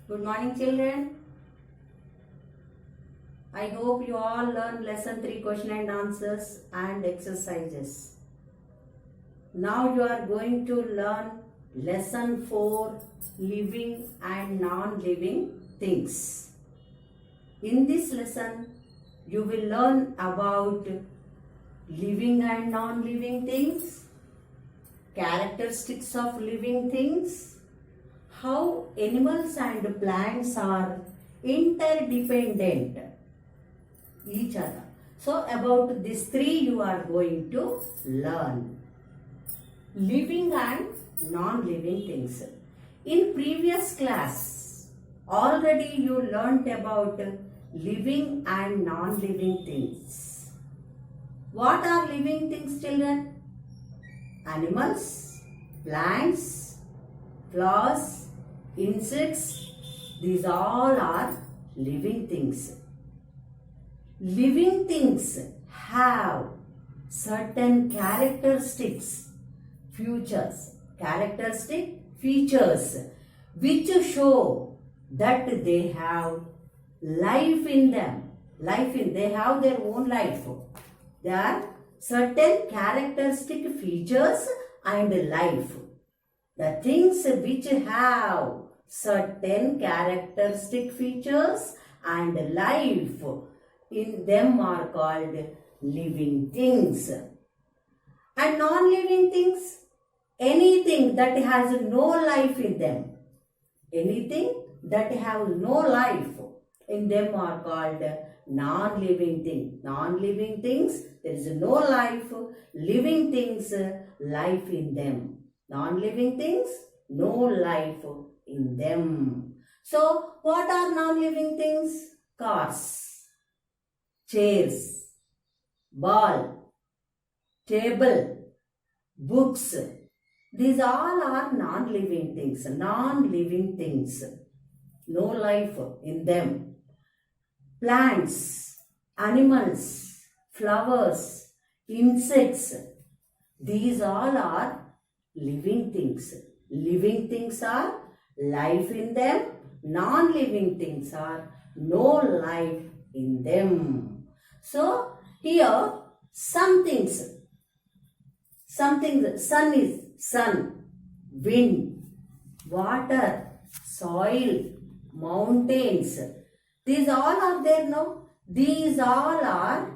Good morning, children. I hope you all learn lesson 3 question and answers and exercises. Now you are going to learn lesson 4 living and non-living things. In this lesson, you will learn about living and non-living things, characteristics of living things, how animals and plants are interdependent each other. So about these three you are going to learn. Living and non-living things. In previous class already you learnt about living and non-living things. What are living things, children? Animals, plants, flowers, insects, these all are living things. Living things have certain characteristics, features which show that they have life in them. They have their own life. There are certain characteristic features and life. The things which have certain characteristic features and life in them are called living things. And non-living things, anything that has no life in them. Anything that have no life in them are called non-living things. Non-living things, there is no life. Living things, life in them. Non-living things, no life in them. So, what are non-living things? Cars, chairs, ball, table, books. These all are non-living things. Non-living things. No life in them. Plants, animals, flowers, insects. These all are living things. Living things are life in them. Non-living things are no life in them. So, here some things. Sun is sun, wind, water, soil, mountains. These all are there now. These all are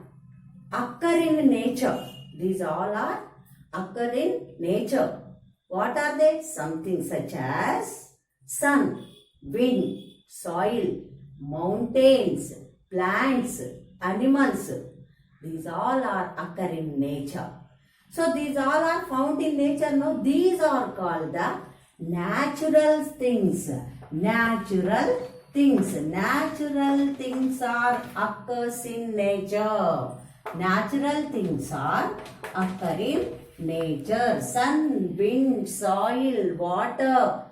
occur in nature. These all are occur in nature. What are they? Something such as sun, wind, soil, mountains, plants, animals. These all are occur in nature. So these all are found in nature. No, these are called the natural things. Natural things. Natural things are occurs in nature. Natural things are occur in nature. Sun, wind, soil, water,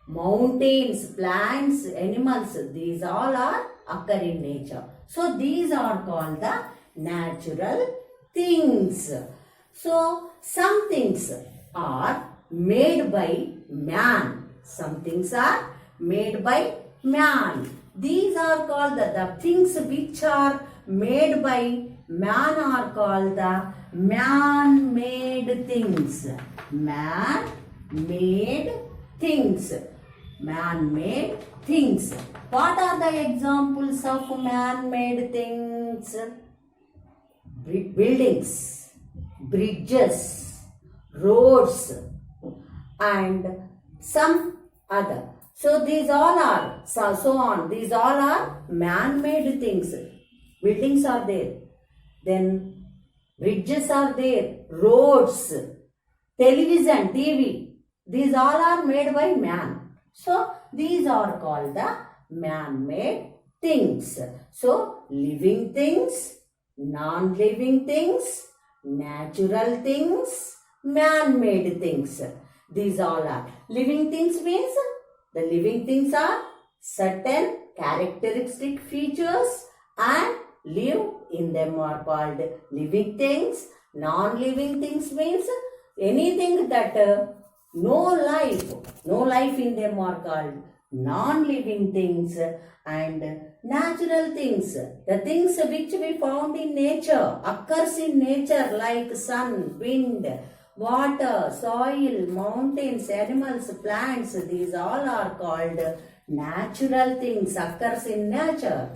mountains, plants, animals. These all are occur in nature. So these are called the natural things. So, some things are made by man. Some things are made by man. These are called the things which are made by man are called the man-made things. Man-made things. Man-made things. What are the examples of man-made things? Buildings, bridges, roads, and some other. So these all are, so on. These all are man-made things. Buildings are there. Then bridges are there. Roads, television, TV. These all are made by man. So these are called the man-made things. So living things, non-living things, natural things, man-made things. These all are. Living things means the living things are certain characteristic features and live in them are called living things. Non-living things means anything that no life in them are called non-living things and natural things. The things which we found in nature, occurs in nature like sun, wind, water, soil, mountains, animals, plants. These all are called natural things, occurs in nature.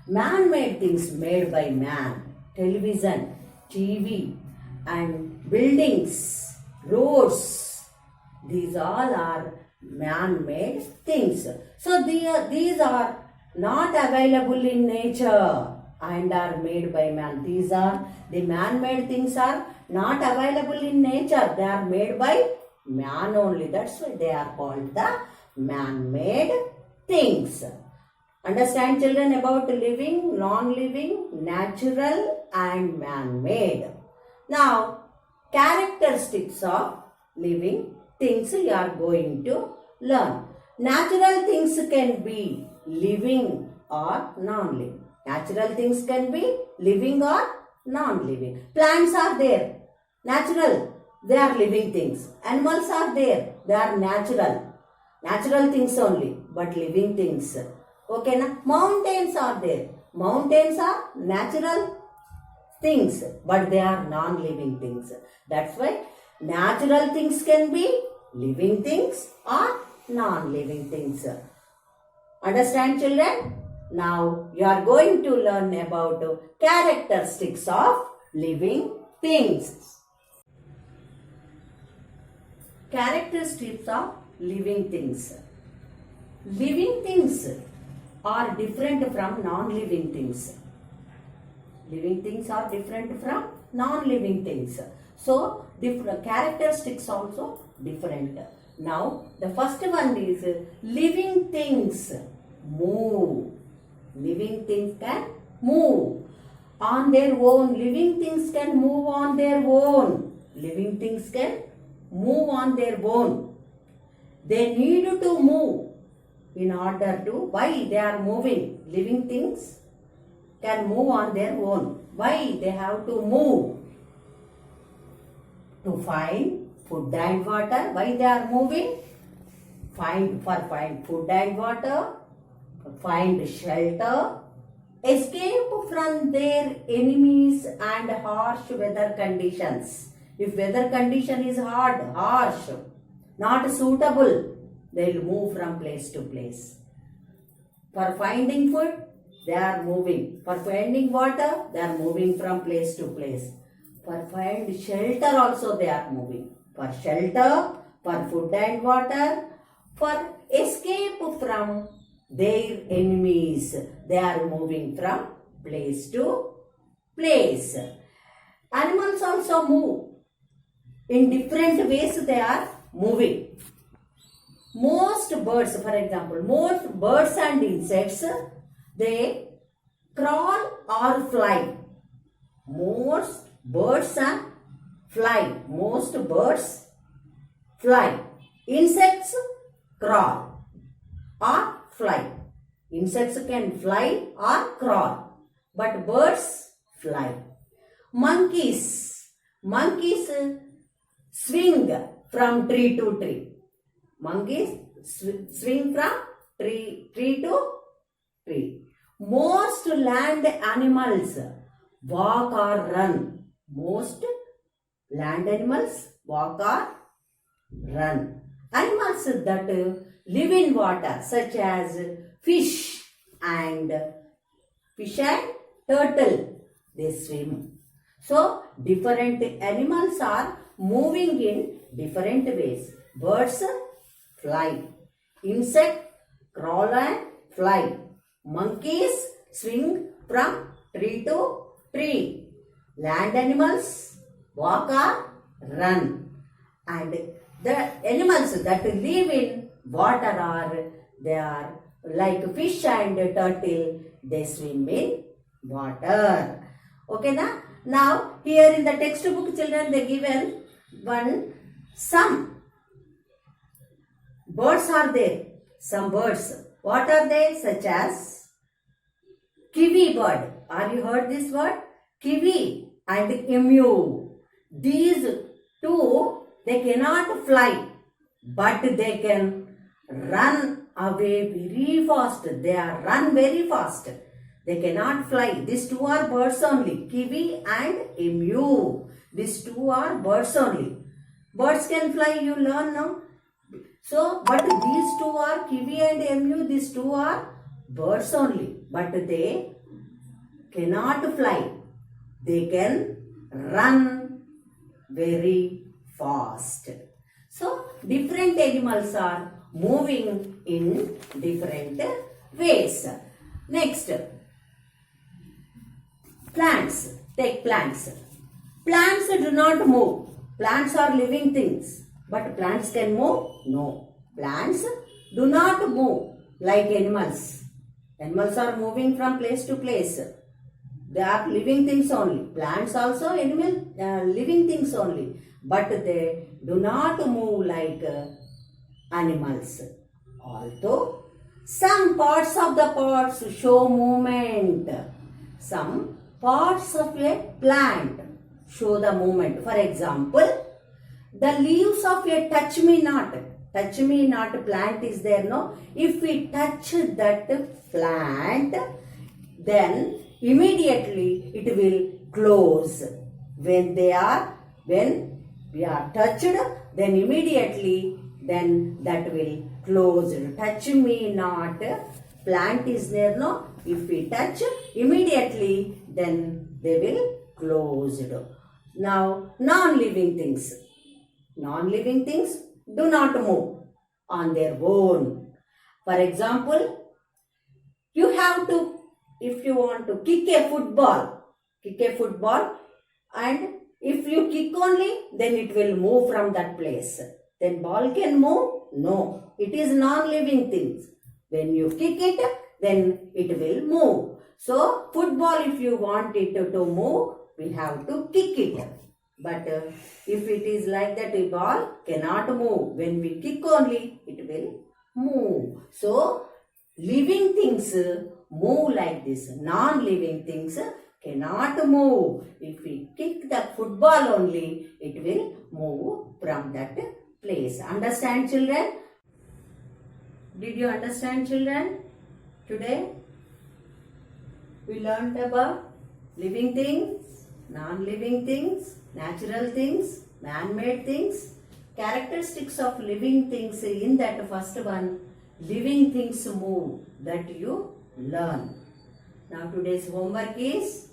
Man-made things made by man, television, TV and buildings, roads, these all are man-made things. So these are not available in nature and are made by man. These are the man-made things are not available in nature. They are made by man only. That's why they are called the man-made things. Understand children about living, non-living, natural and man-made. Now, characteristics of living things you are going to learn. Natural things can be living or non-living. Natural things can be living or non-living. Plants are there, natural, they are living things. Animals are there, they are natural. Natural things only, but living things. Okay, na? Mountains are there. Mountains are natural things, but they are non-living things. That's why natural things can be living things or non-living things. Understand children? Now you are going to learn about characteristics of living things. Characteristics of living things. Living things are different from non-living things. Living things are different from non-living things. So, different characteristics also different. Now, the first one is living things move. Living things can move on their own. Living things can move on their own. Living things can move on their own. They need to move in order to, why they are moving? Living things can move on their own. Why they have to move? To find food and water. Why they are moving? Find food and water, find shelter, escape from their enemies and harsh weather conditions. If weather condition is hard, harsh, not suitable, they will move from place to place. For finding food, they are moving. For finding water, they are moving from place to place. For find shelter also they are moving. For shelter, for food and water, for escape from their enemies, they are moving from place to place. Animals also move. In different ways they are moving. Most birds, for example, most birds and insects, they crawl or fly. Most birds and fly. Most birds fly. Insects crawl or fly. Insects can fly or crawl, but birds fly. Monkeys swing from tree to tree. Monkeys swing from tree to tree. Most land animals walk or run. Most land animals walk or run. Animals that live in water, such as fish and turtle, they swim. So, different animals are moving in different ways. Birds fly. Insect crawl and fly. Monkeys swing from tree to tree. Land animals walk or run. And the animals that live in water they are like fish and turtle, they swim in water. Okay, na? Now, here in the textbook, children, they given some birds are there. Some birds. What are they? Such as kiwi bird. Are you heard this word? Kiwi and emu. These two, they cannot fly, but they can run away very fast. They are run very fast. They cannot fly. These two are birds only. Kiwi and emu. These two are birds only. Birds can fly, you learn now. So, but these two are kiwi and emu. These two are birds only. But they cannot fly. They can run very fast. So, different animals are moving in different ways. Next, plants. Take plants. Plants do not move. Plants are living things. But plants can move? No. Plants do not move like animals. Animals are moving from place to place. They are living things only. Plants also living things only. But they do not move like animals. Although some parts of the parts show movement. Some parts of a plant show the movement. For example, the leaves of a touch me not plant is there, no? If we touch that plant, then immediately it will close. When we are touched, then immediately that will close. Touch me not plant is there, no? If we touch, immediately then they will close. Now, non-living things. Non-living things do not move on their own. For example, you have to, if you want to kick a football and if you kick only, then it will move from that place. Then ball can move? No. It is non-living things. When you kick it, then it will move. So, football, if you want it to move, we have to kick it. But if it is like that, a ball cannot move. When we kick only, it will move. So, living things move like this. Non-living things cannot move. If we kick the football only, it will move from that place. Understand, children? Did you understand, children? Today, we learned about living things, non-living things, natural things, man-made things, characteristics of living things. In that first one, living things move, that you learn. Now today's homework is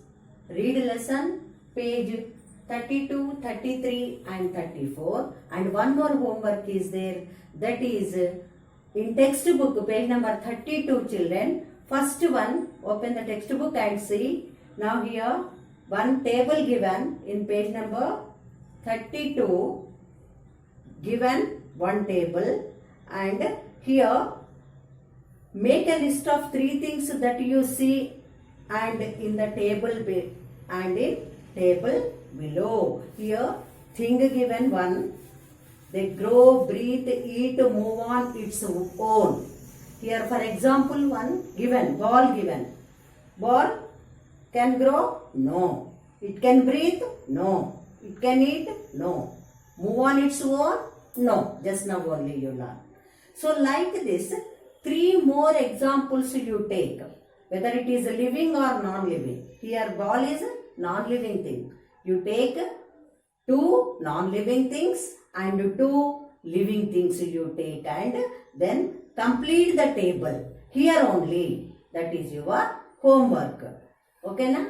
read lesson page 32, 33 and 34, and one more homework is there, that is in textbook page number 32, children. First one, open the textbook and see. Now here one table given in page number 32, given one table, and here make a list of 3 things that you see and in the table and in table below. Here thing given 1, they grow, breathe, eat, move on its own. Here for example one given, ball given. Ball can grow? No. It can breathe? No. It can eat? No. Move on its own? No. Just now only you learn. So like this, 3 more examples you take. Whether it is living or non-living. Here ball is a non-living thing. You take 2 non-living things and 2 living things you take, and then complete the table. Here only. That is your homework. Okay na?